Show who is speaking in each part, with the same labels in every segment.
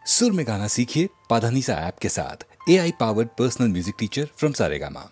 Speaker 1: सुर में गाना सीखिए पाधानीसा ऐप के साथ। AI powered personal music teacher from Saregama.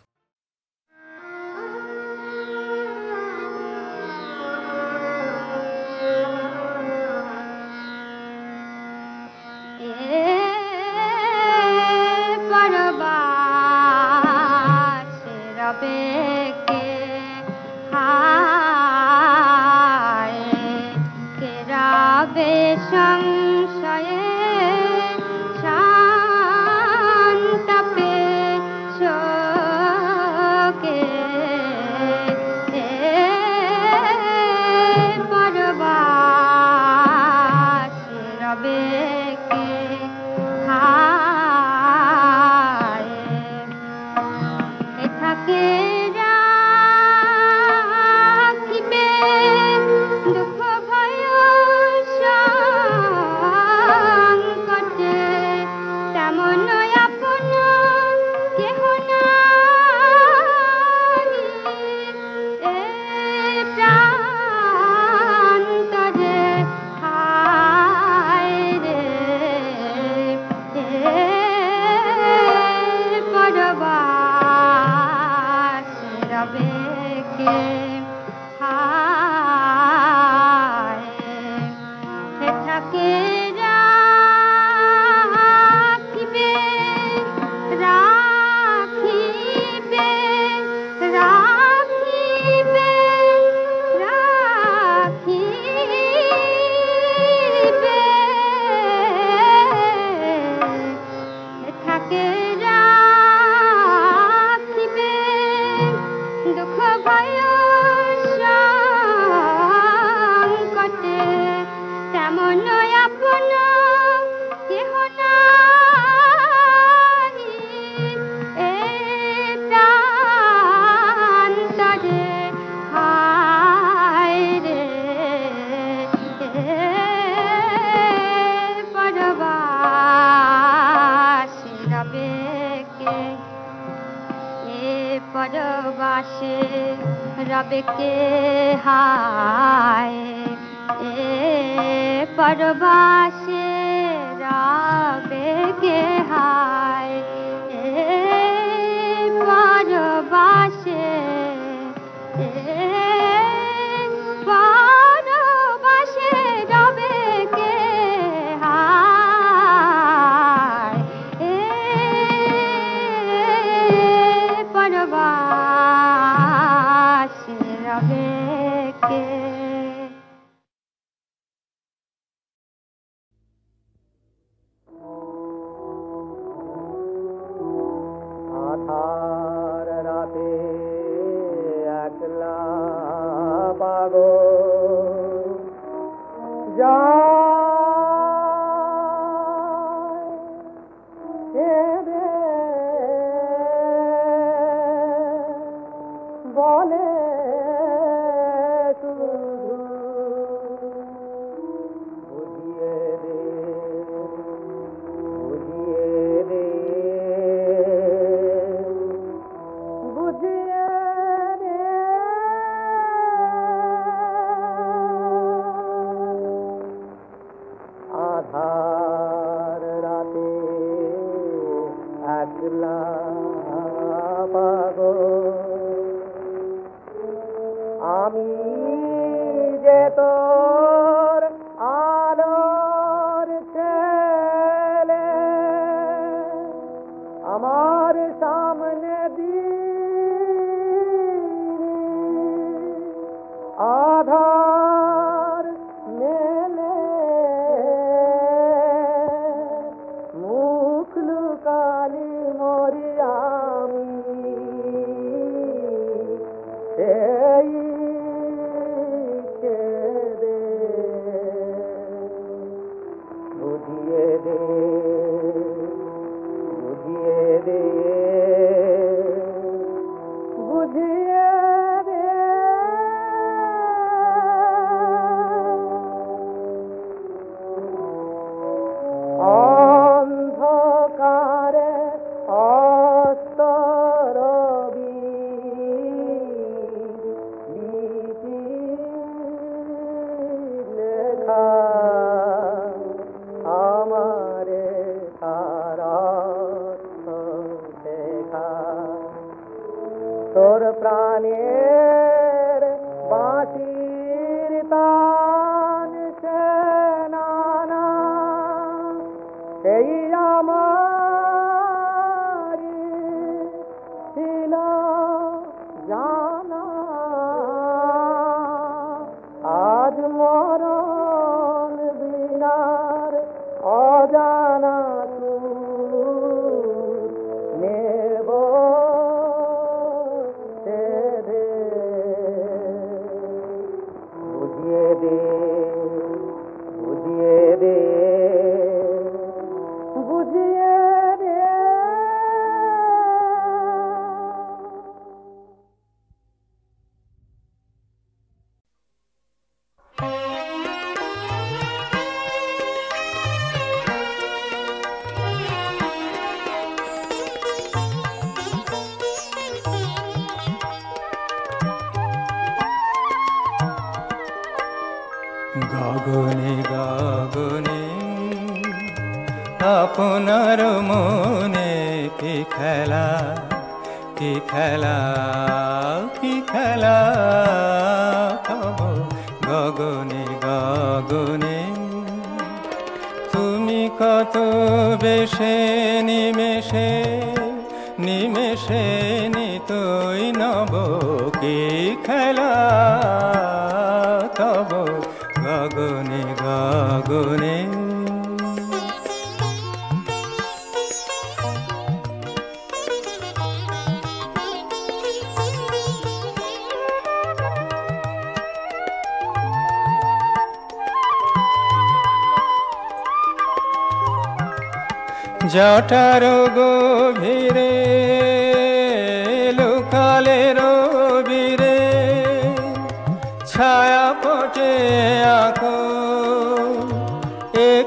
Speaker 2: আমারে মোর প্রাণের বাঁশির তান সে নানা সেই আমারি ছিল জানা আজ মরণ বিনার অজানা নেব বুঝিয়ে দে বুঝিয়ে দে বুঝিয়ে দে
Speaker 3: গগনে গগনে আপনার মনে কি খেলা কি খেলা কি খেলা তব গগনে গগনে তুমি কত বেশে নিমেষে নিমেষে নিতই নব কি খেলা তব গগনে গগনে জটার গভীরে লোকালে রবিরে ছায়া পটে আঁকো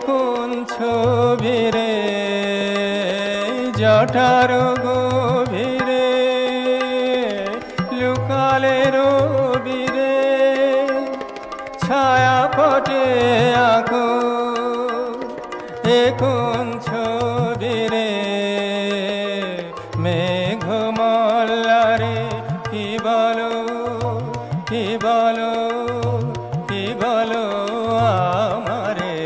Speaker 3: কোন ছবিরে জটার গভীরে লুকালে রবিরে ছায়া পটে আঁকো কোন ছবিরে মেঘ মল্লারে কি বলো কি বলো কি বলো আমারে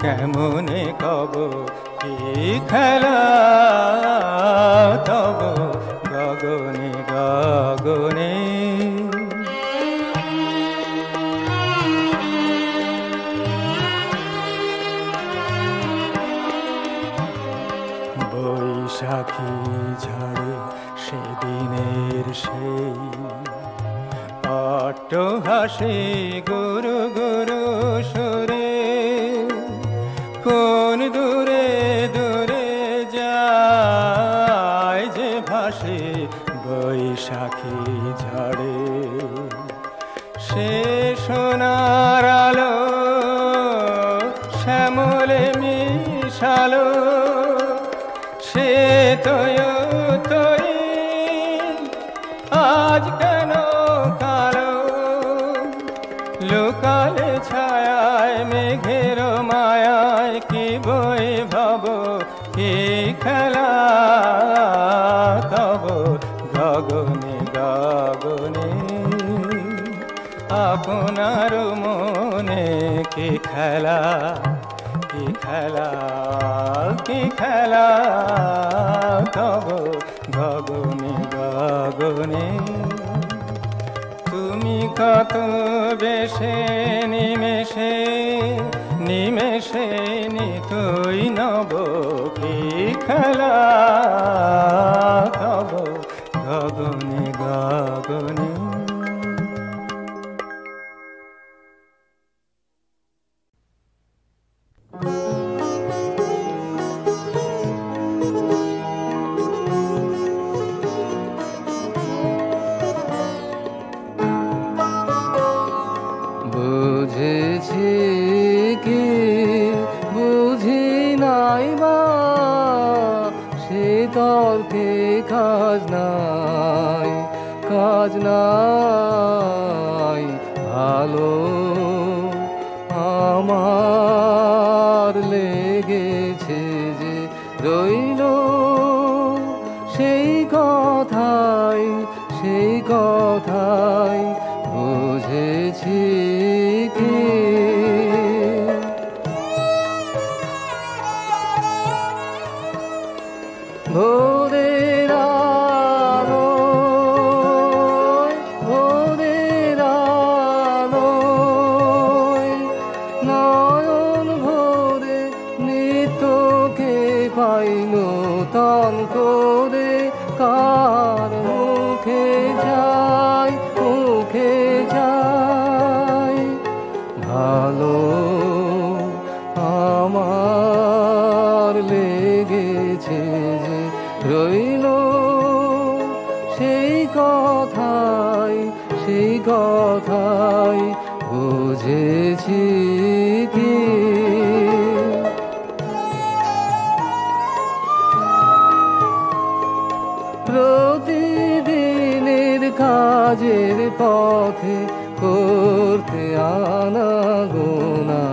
Speaker 3: কেমনে কব কি খেলা তব গগনে গগনে বৈশাখী ঝড়ে সেদিনের সেই অট্টহাসি গুরু গুরু সুরে কোন দূরে দূরে যায় যে ভাসে বৈশাখী ঝড়ে সে সোনার আলো শ্যামলে মিশালো সে তয় তৈ আজ কেন কালো লোকালে ছায়ায় মেঘের মায়ায় কি বৈভব কি খেলা তব গগনে গগনে আপনার মনে কি খেলা কি খেলা কি খেলা তব গগনে গগনে তুমি কত বেশে নিমেষে নিমেষে নিতই নব কি খেলা তব গগনে গগনে
Speaker 2: বুঝেছি কি বুঝি নাই বা সে তর্কে কাজ নাই ভালো আমার লেগেছে যে রইল সেই কথাই সেই কথাই বুঝেছি কি ভোরের আলোয় ভোরের আলোয় নয়ন ভোরে নিত্যকে পাই নূতন করে কার মুখে যাই ভালো আমার লেগেছে যে রইল সেই কথাই বুঝেছি কি প্রতিদিনের কাজের পথে করতে আনাগোনা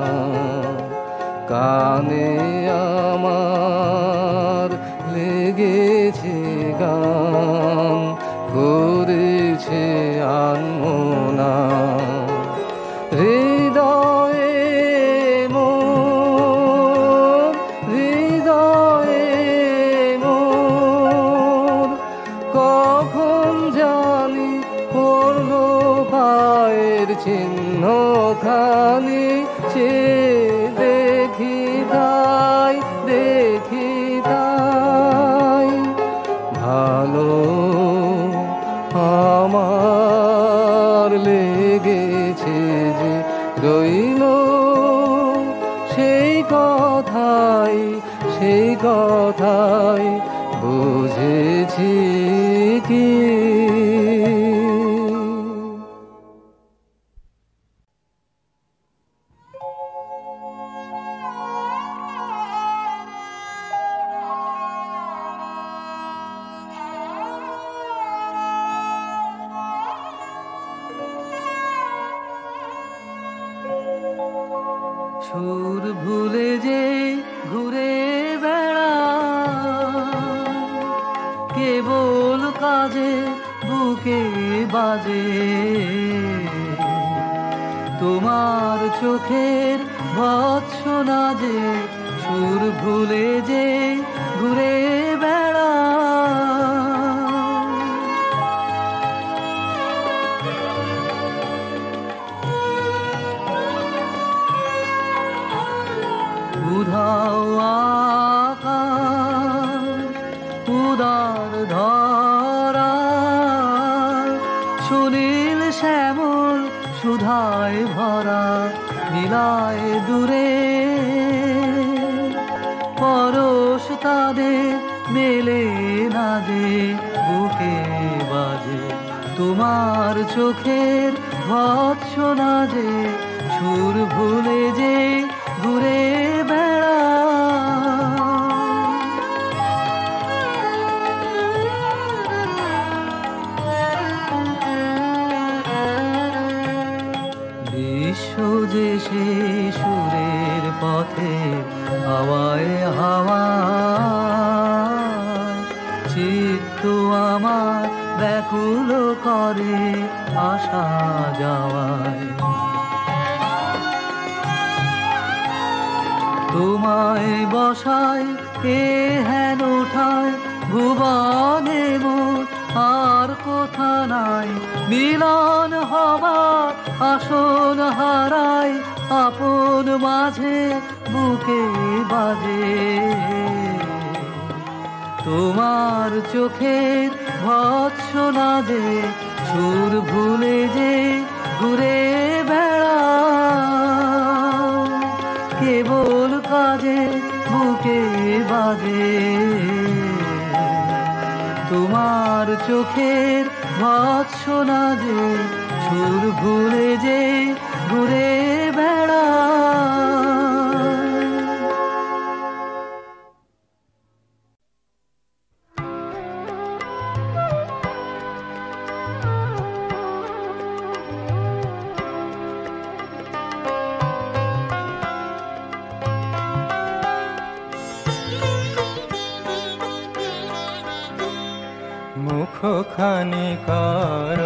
Speaker 2: কানে আমার লেগেছে গান করেছে আনমনা হৃদয়ে মোর কখন জানি পড়লো পায়ের চিহ্ন খানি দেখি তাই ভালো আমার লেগেছে যে রইল সেই কথাই বুঝেছি কি সুর ভুলে যে ঘুরে বেড়া কেবল কাজে বুকে বাজে তোমার চোখের ভৎসনা যে সুর ভুলে যে ঘুরে বেড়া উধাও আকাশ উদার ধরা সুনীল শ্যামল সুধায় ভরা বিলায় দূরে পরশ তাদের মেলে না যে বুকে বাজে তোমার চোখের ভৎসনা যে সুর ভুলে যে ঘুরে বেড়া বিশ্ব যে সে সুরের পথে হাওয়ায় হাওয়ায় চিত্ত আমার ব্যাকুল করে আসা যাওয়ায় তোমায় বসায় এ হেন ওঠায় ভুবনে মোর আর কোথা নাই মিলন হবার আসন হারায় আপন মাঝে বুকে বাজে তোমার চোখের ভৎসনা যে সুর ভুলে যে ঘুরে বেড়া কেবল কাজে বুকে বাজে তোমার চোখের ভৎসনা যে সুর ভুলে যে ঘুরে বেড়া
Speaker 3: মুখখানি কর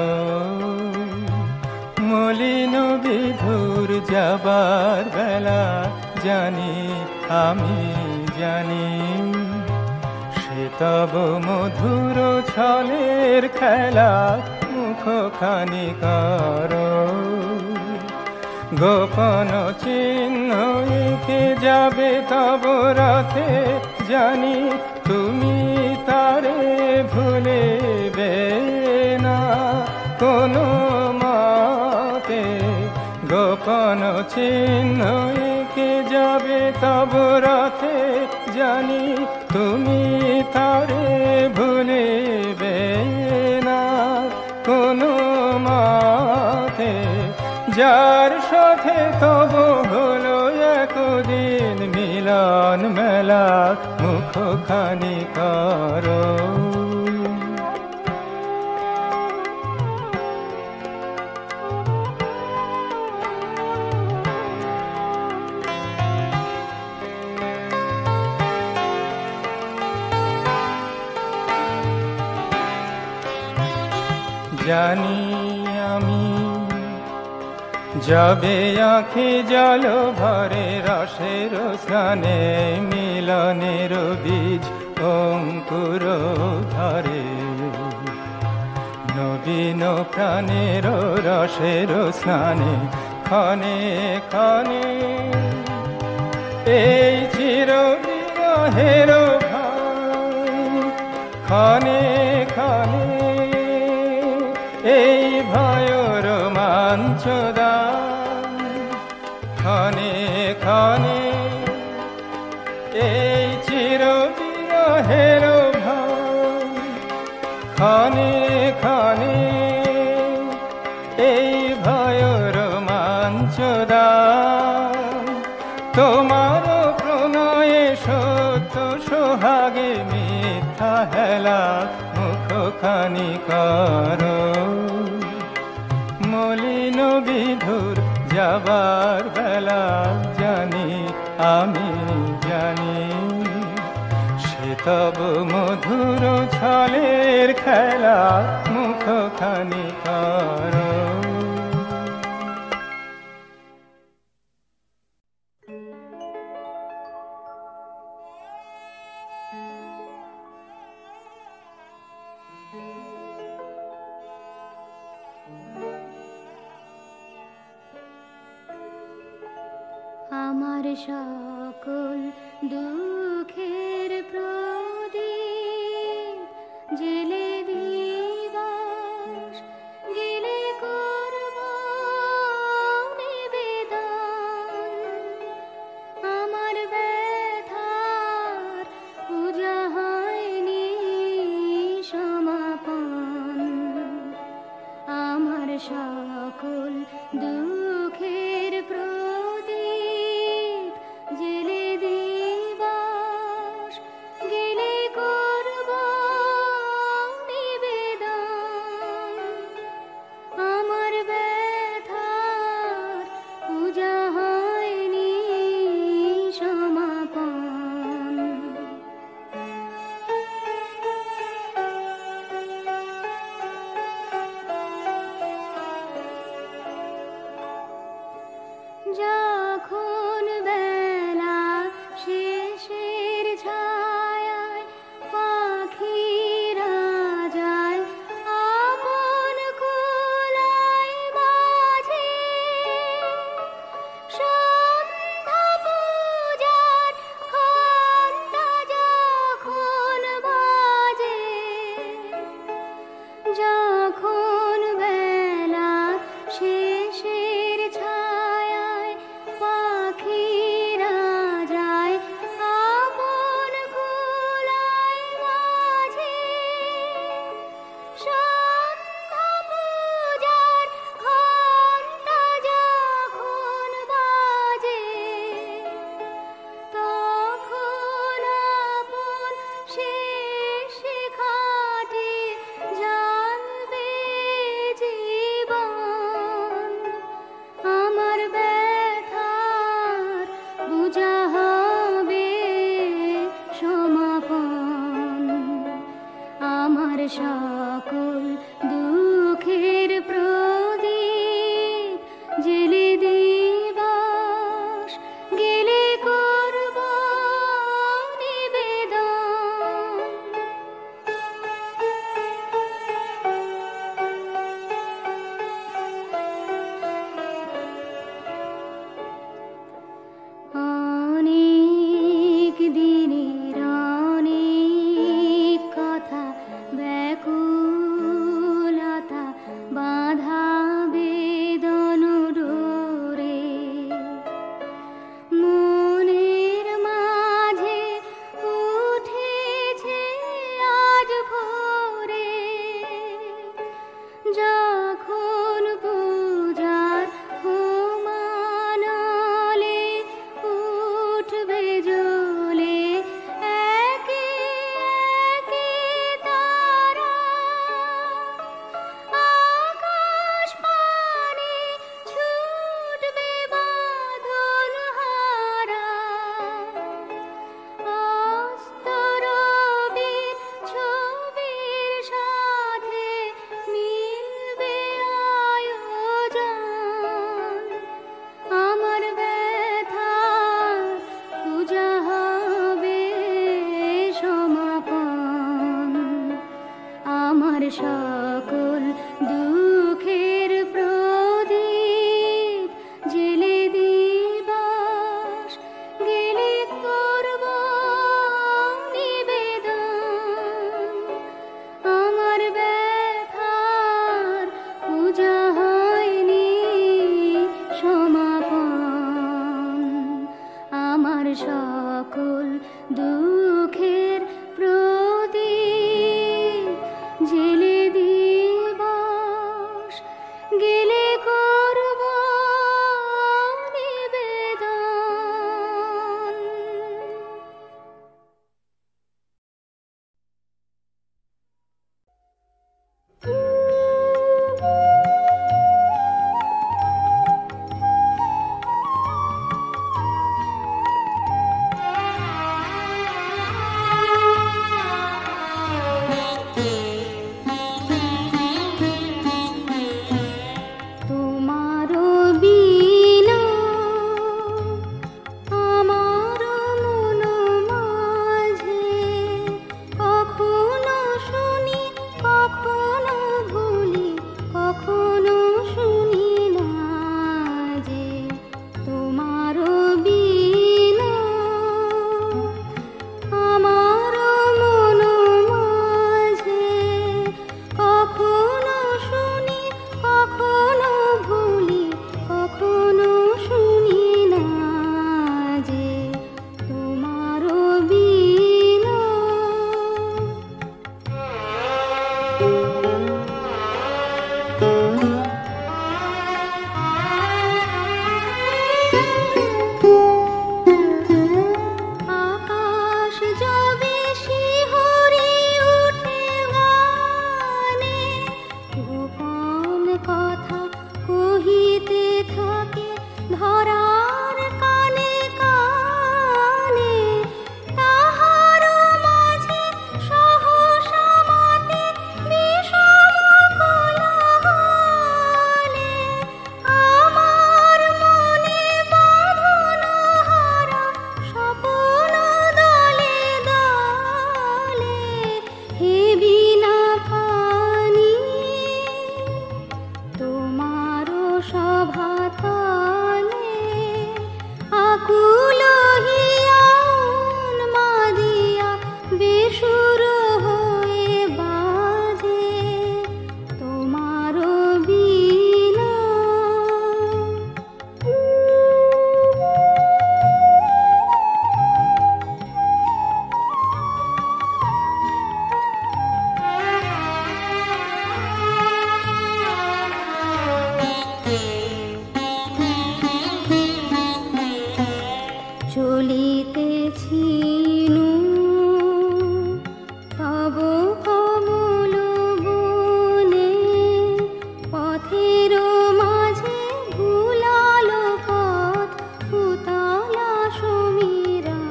Speaker 3: মলিন বিধুর যাবার বেলা জানি আমি জানি সে তব মধুর ছলের খেলা মুখখানি কর গোপন চিহ্ন এঁকে যাবে তব রথে জানি তুমি তারে ভুলিবে না কোনো মতে গোপন চিহ্ন এঁকে যাবে তব রথে জানি তুমি তারে ভুলিবে না কোনো মতে যার সাথে তব হলো একদিন মিলন মেলা মুখখানি কর জানি আমি যাবে আঁখি জল ভরে রসের স্নানে মিলনের বীজ অঙ্কুর ধরে নবীন প্রাণের রসের স্নানে ক্ষণে ক্ষণে এই চির বিরহের ভাই ক্ষণে ক্ষণে এই ভয় রোমাঞ্চ ক্ষণে ক্ষণে এই চির বিরহের ভয় ক্ষণে ক্ষণে এই ভয় রোমাঞ্চ তোমার প্রণয়ে সত্য সোহাগে মিথ্যা হেলা মুখখানি কর মলিন বিধুর যাবার বেলা জানি আমি জানি সে তব মধুর ছলের খেলা মুখখানি কর
Speaker 4: আমার সকল দুঃখের প্রদীপ জেলে দিবাস গেলে করব নিবেদন আমার ব্যথার পূজা হয়নি সমাপন আমার সকল দুঃখের প্রদীপ জেলে দিবা চোখের প্রদীপ জেলে দিবস গেলে করব নিবেদন। তোমারও বিনা আমারও মন মাঝে কখনো শুনি কখনো ভুলি কখনো শুনি না যে তোমারও বিনা আমারও মন মাঝে কখনো শুনি কখনো ভুলি কখনো শুনি না যে তোমারও বিনা। আকাশ যবে শিহরে উঠে গানে গোপন কথা কহিতে থাকে ধরার কানে কানে তাহার মাঝে সহসা মাতে বিষম কোলাহলে আমার মনে বাঁধন হারা স্বপ্ন দলে দলে হে বিনা পানি তোমারও সভা তলে আকুল হিয়ান মাদিয়া বেসুর হয়ে বাজে তোমারও বিনা। চলিতেছিনু তব কমল বনে পথের মাঝে ভুলাল পথ উতালা সমীরণে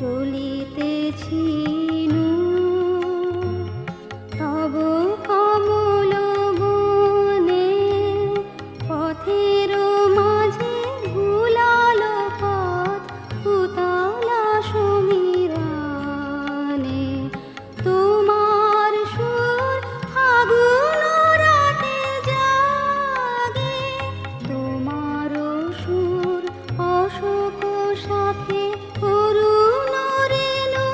Speaker 4: চলিতেছিনু তব কমল বনে পথের মাঝে ভুলাল পথ উতালা সমীরণে তোমার সুর ফাগুন রাতে জাগে তোমার সুর অশোক সাথে অরুণ রেণু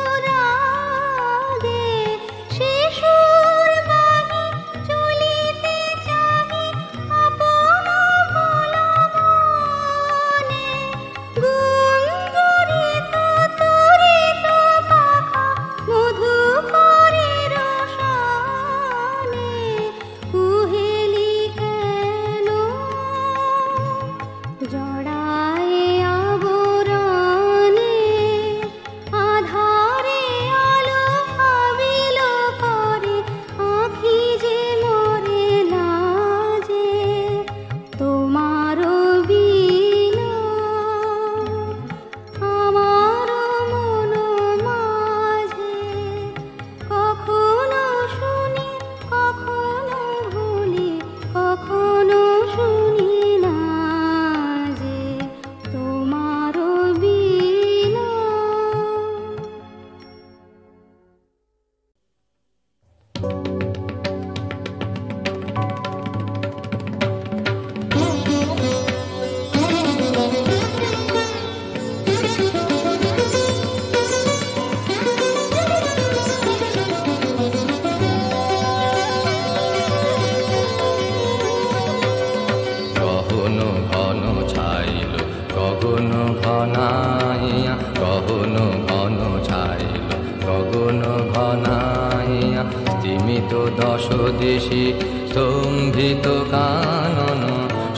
Speaker 5: ঘন ছাইল গগন ঘনাইয়া, স্তিমিত দশ দিশি স্তম্ভিত কানন,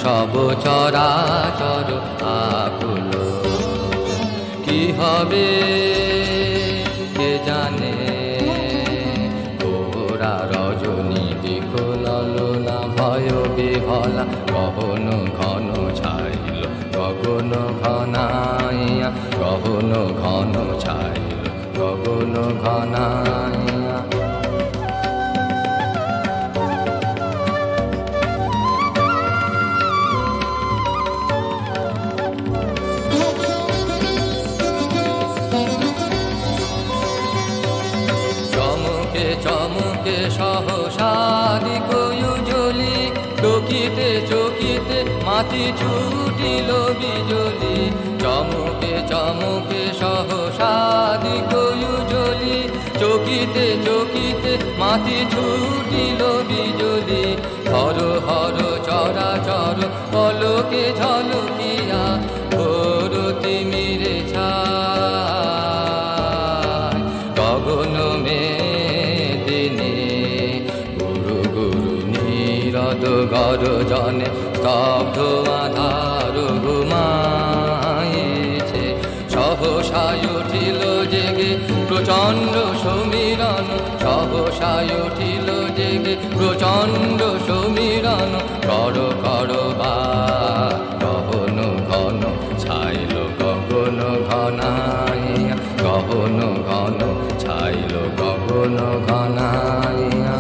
Speaker 5: সব চরাচর আকুল। কি হবে কে জানে, ঘোরা রজনী দিক ললনা ভয় বিভলা, গহন ঘন ছাইল গগন ঘনাইয়া, গহন ঘন ছাইল গগন ঘনাইয়া। চমকে সহসাদিক উজ্জ্বলি, চকিতে চকিতে মাতি ছুটিল বিজলি। চমকে চমকে সহসাদিক উজ্জ্বলি, চকিতে চকিতে মাতি ছুটিল বিজলি। হর হর চরাচর পলকে ঝলকিয়া, ঘোর তিমিরে ছায় গগন মেদিনী। গুরু গুরু নীরদ গর্জনে স্তব্ধ আধার ঘুমাইছে, সহসায় উঠিল জেগে প্রচণ্ড সমীরণ, সহসায় উঠিল জেগে প্রচণ্ড সমীরণ। কর কর বা গহন ঘন ছাইল গগন ঘনাইয়া, গহন ঘন ছাইল গগন ঘনাইয়া।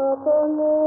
Speaker 6: Apone